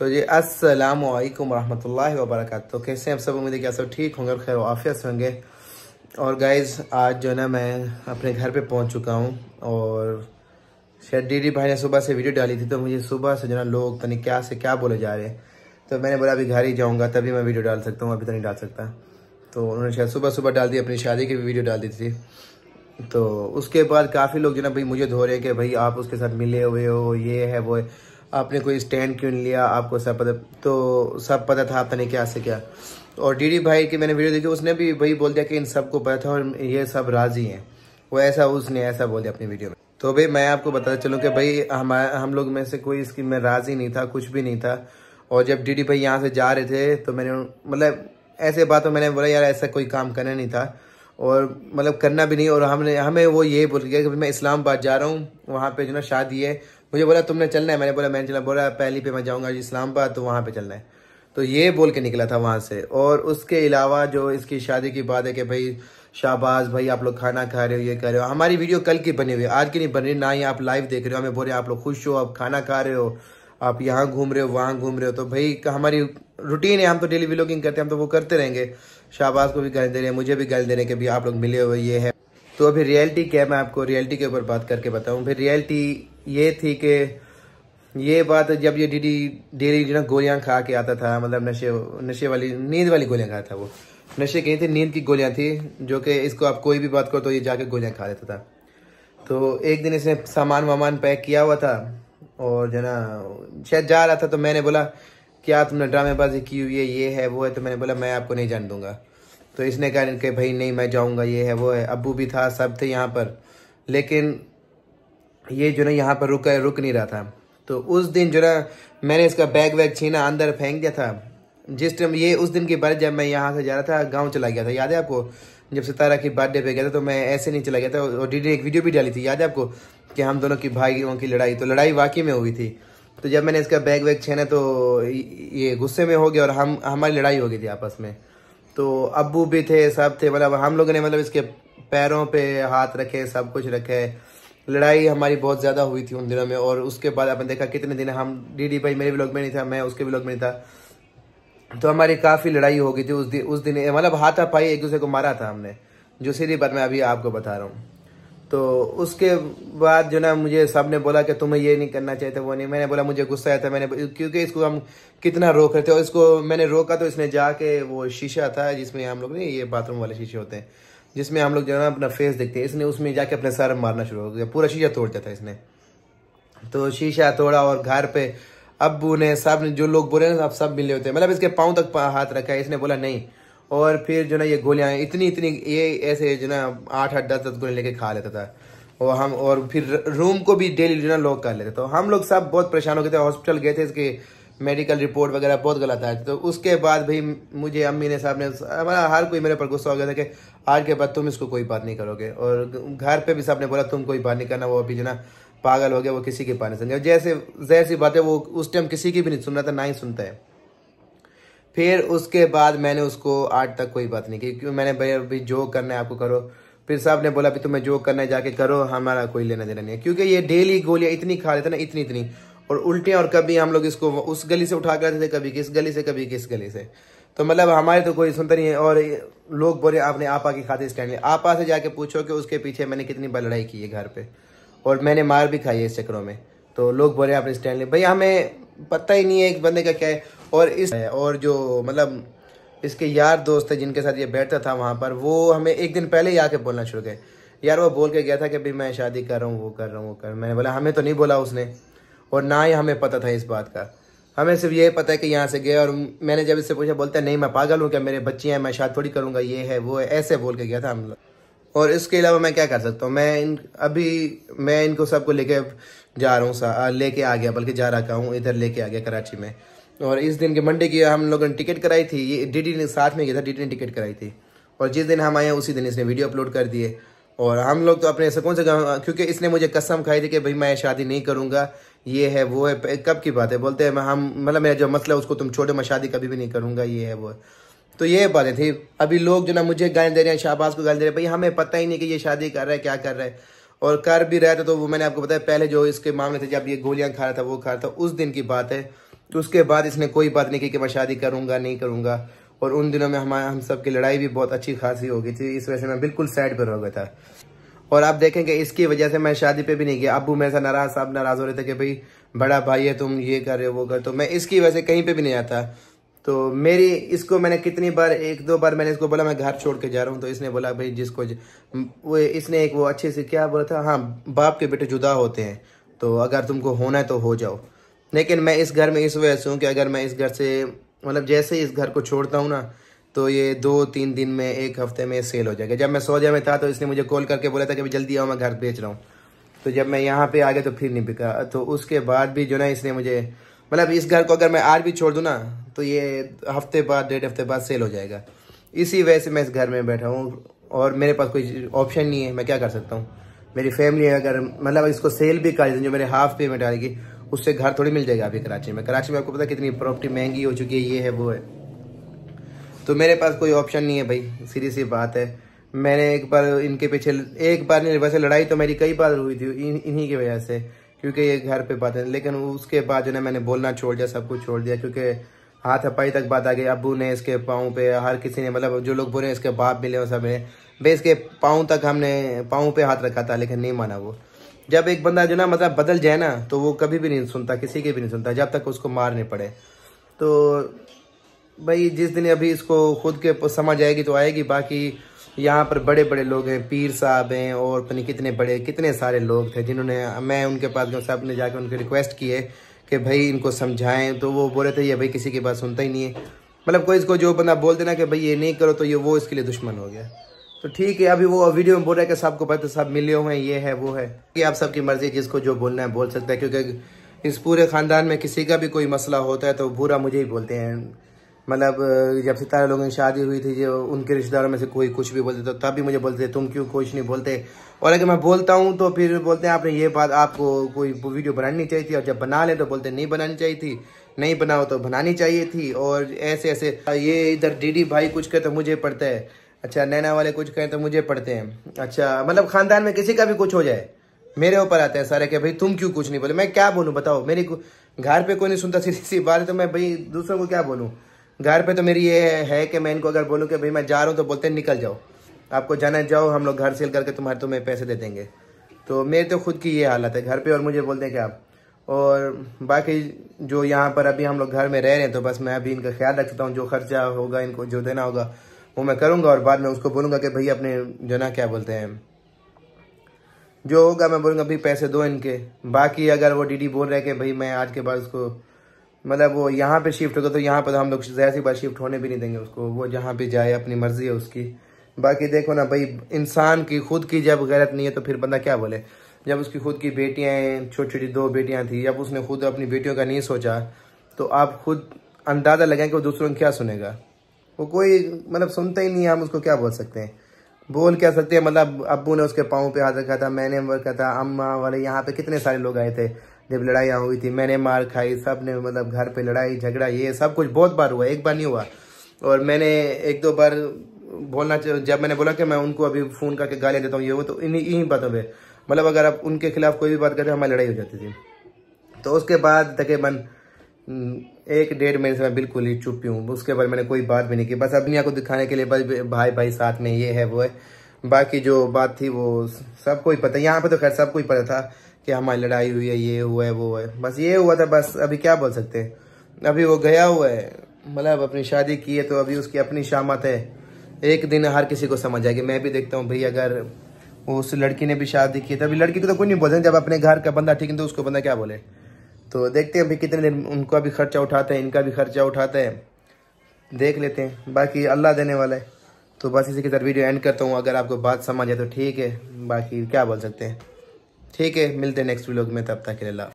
तो जी अस्सलामु अलैकुम रहमतुल्लाहि व बरकातहू। तो कैसे हैं आप सब? उम्मीद है कि आप सब ठीक होंगे और खैर आफियत से होंगे। और गाइज़ आज जो है ना मैं अपने घर पे पहुंच चुका हूं और शायद डीडी भाई ने सुबह से वीडियो डाली थी, तो मुझे सुबह से जो ना लोग पता नहीं क्या से क्या बोले जा रहे हैं। तो मैंने बोला अभी घर ही जाऊँगा तभी मैं वीडियो डाल सकता हूँ, अभी तो नहीं डाल सकता। तो उन्होंने शायद सुबह सुबह डाल दी, अपनी शादी की भी वीडियो डाल दी थी। तो उसके बाद काफ़ी लोग जो ना भाई मुझे धो रहे हैं कि भाई आप उसके साथ मिले हुए हो, ये है वो है, आपने कोई स्टैंड क्यों नहीं लिया, आपको सब पता। तो सब पता था, पता नहीं क्या से क्या। और डीडी भाई की मैंने वीडियो देखी, उसने भी वही बोल दिया कि इन सबको पता था और ये सब राज़ी हैं। वो ऐसा उसने ऐसा बोल दिया अपनी वीडियो में। तो भाई मैं आपको बताता चलूँ कि भाई हम लोग में से कोई इसकी में राज़ी नहीं था, कुछ भी नहीं था। और जब डीडी भाई यहाँ से जा रहे थे तो मैंने मतलब ऐसे बातों मैंने बोला यार ऐसा कोई काम करना नहीं था और मतलब करना भी नहीं। और हमें वो ये बोल गया कि मैं इस्लामाबाद जा रहा हूँ, वहाँ पे जो ना शादी है। मुझे बोला तुमने चलना है, मैंने बोला मैंने चला। बोला पहली पे मैं जाऊँगा इस्लामाबाद, तो वहाँ पे चलना है। तो ये बोल के निकला था वहाँ से। और उसके अलावा जो इसकी शादी की बात है कि भाई शाहबाज भाई आप लोग खाना खा रहे हो, ये कर रहे हो। हमारी वीडियो कल की बनी हुई है, आज की नहीं बन रही, ना ही आप लाइव देख रहे हो। हमें बोल रहे आप लोग खुश हो, आप खाना खा रहे हो, आप यहाँ घूम रहे हो, वहाँ घूम रहे हो। तो भाई हमारी रूटीन है, हम तो डेली व्लॉगिंग करते हैं, हम तो वो करते रहेंगे। शाहबाज को भी गाली दे रहे हैं, मुझे भी गाली दे रहे हैं कि भाई आप लोग मिले हुए ये है। तो अभी रियलिटी क्या है, मैं आपको रियलिटी के ऊपर बात करके बताऊँ। फिर रियलिटी ये थी कि ये बात जब ये डीडी डेली जो ना गोलियाँ खा के आता था, मतलब नशे वाली नींद वाली गोलियाँ खाता था। वो नशे की थी, नींद की गोलियाँ थी, जो कि इसको आप कोई भी बात करो तो ये जाके गोलियाँ खा लेता था। तो एक दिन इसने सामान वामान पैक किया हुआ था और जो ना शायद जा रहा था। तो मैंने बोला क्या तुमने ड्रामेबाजी की हुई है, ये है वो है। तो मैंने बोला मैं आपको नहीं जाने दूंगा। तो इसने कहा कि भाई नहीं मैं जाऊंगा, ये है वो है। अब्बू भी था, सब थे यहाँ पर, लेकिन ये जो ना यहाँ पर रुक नहीं रहा था। तो उस दिन जो ना मैंने इसका बैग वैग छीना, अंदर फेंक दिया था। जिस टाइम ये उस दिन की बात, जब मैं यहाँ से जा रहा था गाँव चला गया था, याद है आपको? जब सितारा की बर्थडे पे गया था तो मैं ऐसे नहीं चला गया था। और डीडी ने एक वीडियो भी डाली थी, याद है आपको, कि हम दोनों की भाइयों की लड़ाई। तो लड़ाई वाकई में हुई थी। तो जब मैंने इसका बैग वैग छीना तो ये गुस्से में हो गया और हमारी लड़ाई हो गई थी आपस में। तो अब्बू भी थे, सब थे, मतलब हम लोगों ने मतलब इसके पैरों पे हाथ रखे, सब कुछ रखे। लड़ाई हमारी बहुत ज़्यादा हुई थी उन दिनों में। और उसके बाद आपने देखा कितने दिन हम, डीडी भाई मेरे व्लॉग में नहीं था, मैं उसके व्लॉग में नहीं था, तो हमारी काफ़ी लड़ाई हो गई थी उस दिन मतलब हाथापाई एक दूसरे को मारा था हमने, जो सीधी बात मैं अभी आपको बता रहा हूँ। तो उसके बाद जो ना मुझे सब ने बोला कि तुम्हें ये नहीं करना चाहिए था, वो नहीं। मैंने बोला मुझे गुस्सा आया था, मैंने क्योंकि इसको हम कितना रोक रहे थे। और इसको मैंने रोका तो इसने जाके वो शीशा था जिसमें हम लोग नहीं, ये बाथरूम वाले शीशे होते हैं जिसमें हम लोग जो है ना अपना फेस देखते हैं, इसने उसमें जाके अपने सर मारना शुरू हो गया, पूरा शीशा तोड़ दिया था इसने। तो शीशा तोड़ा और घर पे अब्बू ने सब जो लोग बोले ना आप सब मिले होते हैं, मतलब इसके पाँव तक हाथ रखा है। इसने बोला नहीं। और फिर जो ना ये गोलियां इतनी ये ऐसे जो ना 8-8 10-10 गोलियां लेके खा लेता था। और फिर रूम को भी डेली जो ना लॉक कर लेते। तो हम लोग सब बहुत परेशान हो गए थे, हॉस्पिटल गए थे, इसके मेडिकल रिपोर्ट वगैरह बहुत गलत आया। तो उसके बाद भाई मुझे अम्मी ने, साहब ने, हमारा हर कोई मेरे पर गुस्सा हो गया था कि आज के बाद तुम इसको कोई बात नहीं करोगे। और घर पे भी सब ने बोला तुम कोई बात नहीं करना, वो अभी जो ना पागल हो गया, वो किसी की बात नहीं सुन। जैसे जैसी सी बात है, वो उस टाइम किसी की भी नहीं सुन रहा था, ना ही सुनता है। फिर उसके बाद मैंने उसको आज तक कोई बात नहीं की, क्यों? मैंने भाई अभी जो करना है आपको करो। फिर साहब ने बोला भी तुम्हें जो करना है जाके करो, हमारा कोई लेना देना नहीं है। क्योंकि ये डेली गोलियां इतनी खा लेता ना, इतनी और उल्टियाँ। और कभी हम लोग इसको उस गली से उठा कर थे, कभी किस गली से, कभी किस गली से। तो मतलब हमारे तो कोई सुनता नहीं है। और लोग बोले आपने आपा की खातिर स्टैंड लिया। आपा से जाके पूछो कि उसके पीछे मैंने कितनी बार लड़ाई की है घर पे, और मैंने मार भी खाई है इस चक्रों में। तो लोग बोले आपने स्टैंड लिया। भाई हमें पता ही नहीं है एक बंदे का क्या है। और जो मतलब इसके यार दोस्त थे जिनके साथ ये बैठता था वहाँ पर, वो हमें एक दिन पहले ही आके बोलना शुरू गए। यार वो बोल के गया था कि भाई मैं शादी कर रहा हूँ, वो कर रहा हूँ, वो कर। मैंने बोला हमें तो नहीं बोला उसने, और ना ही हमें पता था इस बात का। हमें सिर्फ ये पता है कि यहाँ से गया। और मैंने जब इससे पूछा, बोलता है नहीं मैं पागल हूँ क्या, मेरे बच्चे हैं, मैं शादी थोड़ी करूँगा, ये है वो है, ऐसे बोल के गया था हम लोग। और इसके अलावा मैं क्या कर सकता हूँ? मैं इनको सबको लेके जा रहा हूँ, लेके आ गया, बल्कि जा रखा हूँ, इधर लेके आ गया कराची में। और इस दिन के मंडे की हम लोगों ने टिकट कराई थी, ये डीडी ने साथ में गया था, डीडी ने टिकट कराई थी। और जिस दिन हम आए उसी दिन इसने वीडियो अपलोड कर दिए। और हम लोग तो अपने सुकून से, क्योंकि इसने मुझे कसम खाई थी कि भाई मैं शादी नहीं करूँगा, ये है वो है। कब की बात है? बोलते हैं हम मतलब मेरा जो मसला है उसको तुम छोड़ो, मैं शादी कभी भी नहीं करूँगा, ये है वो है। तो ये बातें थी। अभी लोग जो ना मुझे गाली दे रहे हैं, शाहबाज को गाली दे रहे हैं। भाई हमें पता ही नहीं कि ये शादी कर रहा है, क्या कर रहा है। और कर भी रहा था तो वो मैंने आपको बताया पहले जो इसके मामले थे, जब ये गोलियां खा रहा था, वो खा रहा था, उस दिन की बात है। तो उसके बाद इसने कोई बात नहीं की कि मैं शादी करूँगा नहीं करूँगा। और उन दिनों में हम सब की लड़ाई भी बहुत अच्छी खासी हो गई थी, इस वजह से मैं बिल्कुल साइड पर हो गया था। और आप देखेंगे इसकी वजह से मैं शादी पे भी नहीं गया। अब्बू मेरे से नाराज, साहब नाराज हो रहे थे कि भाई बड़ा भाई है, तुम ये कर रहे हो वो कर, तो मैं इसकी वजह से कहीं पे भी नहीं आता। तो मेरी इसको मैंने कितनी बार, 1-2 बार मैंने इसको बोला मैं घर छोड़ के जा रहा हूँ, तो इसने बोला भाई जिसको वो इसने एक वो अच्छे से क्या बोला था, हाँ बाप के बेटे जुदा होते हैं, तो अगर तुमको होना है तो हो जाओ। लेकिन मैं इस घर में इस वजह से हूँ कि अगर मैं इस घर से मतलब जैसे ही इस घर को छोड़ता हूँ ना, तो ये 2-3 दिन में, 1 हफ्ते में सेल हो जाएगा। जब मैं सौदे में था तो इसने मुझे कॉल करके बोला था कि जल्दी आओ मैं घर बेच रहा हूँ। तो जब मैं यहाँ पे आ गया तो फिर नहीं बिका। तो उसके बाद भी जो ना इसने मुझे मतलब इस घर को अगर मैं आज भी छोड़ दूँ ना, तो ये हफ्ते बाद 1.5 हफ्ते बाद सेल हो जाएगा। इसी वजह से मैं इस घर में बैठा हूँ और मेरे पास कोई ऑप्शन नहीं है, मैं क्या कर सकता हूँ। मेरी फैमिली अगर मतलब इसको सेल भी कर दें, जो मेरे हाफ पेमेंट आएगी उससे घर थोड़ी मिल जाएगा अभी कराची में। कराची में आपको पता है कितनी प्रॉपर्टी महंगी हो चुकी है, ये है वो है। तो मेरे पास कोई ऑप्शन नहीं है भाई, सीधी सी बात है। मैंने एक बार इनके पीछे, एक बार नहीं वैसे लड़ाई तो मेरी कई बार हुई थी इन्हीं की वजह से, क्योंकि ये घर पे बात है। लेकिन उसके बाद जो है मैंने बोलना छोड़ दिया, सब कुछ छोड़ दिया, क्योंकि हाथापाई तक बात आ गई। अब्बू ने इसके पाँव पे, हर किसी ने मतलब जो लोग बोले इसके बाप मिले और सब ने भाई इसके पाँव तक हमने पाँव पे हाथ रखा था, लेकिन नहीं माना वो। जब एक बंदा जो ना मतलब बदल जाए ना, तो वो कभी भी नहीं सुनता, किसी के भी नहीं सुनता, जब तक उसको मार नहीं पड़े। तो भाई जिस दिन अभी इसको खुद के समझ आएगी तो आएगी। बाकी यहाँ पर बड़े बड़े लोग हैं, पीर साहब हैं और पता नहीं कितने सारे लोग थे जिन्होंने, मैं उनके पास गया, सब ने जाकर उनके रिक्वेस्ट की है कि भाई इनको समझाएं। तो वो बोले थे ये भाई किसी की बात सुनता ही नहीं है। मतलब कोई इसको जो बंदा बोल देना कि भाई ये नहीं करो, तो ये वो इसके लिए दुश्मन हो गया। तो ठीक है, अभी वो वीडियो में बोल रहा है कि सबको पता, सब मिले हुए हैं, ये है वो है। कि आप सबकी मर्जी, जिसको जो बोलना है बोल सकता है, क्योंकि इस पूरे ख़ानदान में किसी का भी कोई मसला होता है तो बुरा मुझे ही बोलते हैं। मतलब जब सितारा लोगों की शादी हुई थी, जो उनके रिश्तेदारों में से कोई कुछ भी बोलते तो तब भी मुझे बोलते तुम क्यों कुछ नहीं बोलते। और अगर मैं बोलता हूँ तो फिर बोलते हैं आपने ये बात, आपको कोई वीडियो बनानी चाहिए थी, और जब बना ले तो बोलते नहीं बनानी चाहिए थी, नहीं बनाओ तो बनानी चाहिए थी। और ऐसे ऐसे ये इधर डीडी भाई कुछ कहते तो मुझे पड़ता है, अच्छा नैना वाले कुछ कहें तो मुझे पढ़ते हैं। अच्छा मतलब खानदान में किसी का भी कुछ हो जाए मेरे ऊपर आते हैं सारे कि भाई तुम क्यों कुछ नहीं बोले। मैं क्या बोलूँ बताओ, मेरी घर पे कोई नहीं सुनता, सीधी सी बात है। तो मैं भाई दूसरों को क्या बोलूँ। घर पे तो मेरी ये है कि मैं इनको अगर बोलूँ कि भाई मैं जा रहा हूँ, तो बोलते हैं निकल जाओ, आपको जाना है जाओ, हम लोग घर सेल करके तुम्हें पैसे दे देंगे। तो मेरे तो खुद की ये हालत है घर पे, और मुझे बोलते हैं कि आप। और बाकी जो यहाँ पर अभी हम लोग घर में रह रहे हैं, तो बस मैं अभी इनका ख्याल रखता हूँ, जो खर्चा होगा इनको जो देना होगा वो मैं करूँगा। और बाद में उसको बोलूँगा कि भाई अपने जो ना क्या बोलते हैं, जो होगा मैं बोलूँगा भाई पैसे दो इनके। बाकी अगर वो डीडी बोल रहे हैं कि भाई मैं आज के बाद उसको मतलब वो यहाँ पे शिफ्ट होगा, तो यहाँ पर हम लोग ज़्यादा सी बात शिफ्ट होने भी नहीं देंगे उसको, वो जहाँ पे जाए, अपनी मर्जी है उसकी। बाकी देखो ना भाई, इंसान की खुद की जब गलत नहीं है तो फिर बंदा क्या बोले। जब उसकी खुद की बेटियाँ हैं, छोटी छोटी 2 बेटियाँ थी, जब उसने खुद अपनी बेटियों का नहीं सोचा, तो आप खुद अंदाज़ा लगाएं कि वो दूसरों को क्या सुनेगा। वो कोई मतलब सुनता ही नहीं है, हम उसको क्या बोल सकते हैं, बोल क्या सकते हैं। मतलब अब्बू ने उसके पाँव पे हाथ रखा था, मैंने रखा था, अम्मा वाले यहाँ पे कितने सारे लोग आए थे जब लड़ाइयाँ हुई थी, मैंने मार खाई, सब ने मतलब घर पे लड़ाई झगड़ा ये सब कुछ बहुत बार हुआ, एक बार नहीं हुआ। और मैंने 1-2 बार बोलना, जब मैंने बोला कि मैं उनको अभी फ़ोन करके गालियाँ देता हूँ ये वो, तो इन्हीं बातों पे मतलब अगर आप उनके खिलाफ कोई भी बात करते हमारी लड़ाई हो जाती थी। तो उसके बाद तकरीबन 1-1.5 महीने से मैं बिल्कुल ही चुप हूँ। उसके बाद मैंने कोई बात भी नहीं की, बस दुनिया को दिखाने के लिए बस भाई साथ में ये है वो है। बाकी जो बात थी वो सबको ही पता है, यहाँ पे तो खैर सबको ही पता था कि हमारी लड़ाई हुई है, ये हुआ है वो है, बस ये हुआ था। बस अभी क्या बोल सकते हैं, अभी वो गया हुआ है, मतलब अपनी शादी की है, तो अभी उसकी अपनी शामत है। एक दिन हर किसी को समझ आएगी। मैं भी देखता हूँ भाई, अगर उस लड़की ने भी शादी की, तभी लड़की को तो कोई नहीं बोलते, जब अपने घर का बंदा ठीक है तो उसको बंदा क्या बोले। तो देखते हैं भाई कितने दिन उनका भी खर्चा उठाते हैं, इनका भी खर्चा उठाते हैं, देख लेते हैं। बाकी अल्लाह देने वाला है। तो बस इसी के साथ वीडियो एंड करता हूँ। अगर आपको बात समझ आए तो ठीक है, बाकी क्या बोल सकते हैं। ठीक है, मिलते हैं नेक्स्ट व्लॉग में, तब तक के लिए।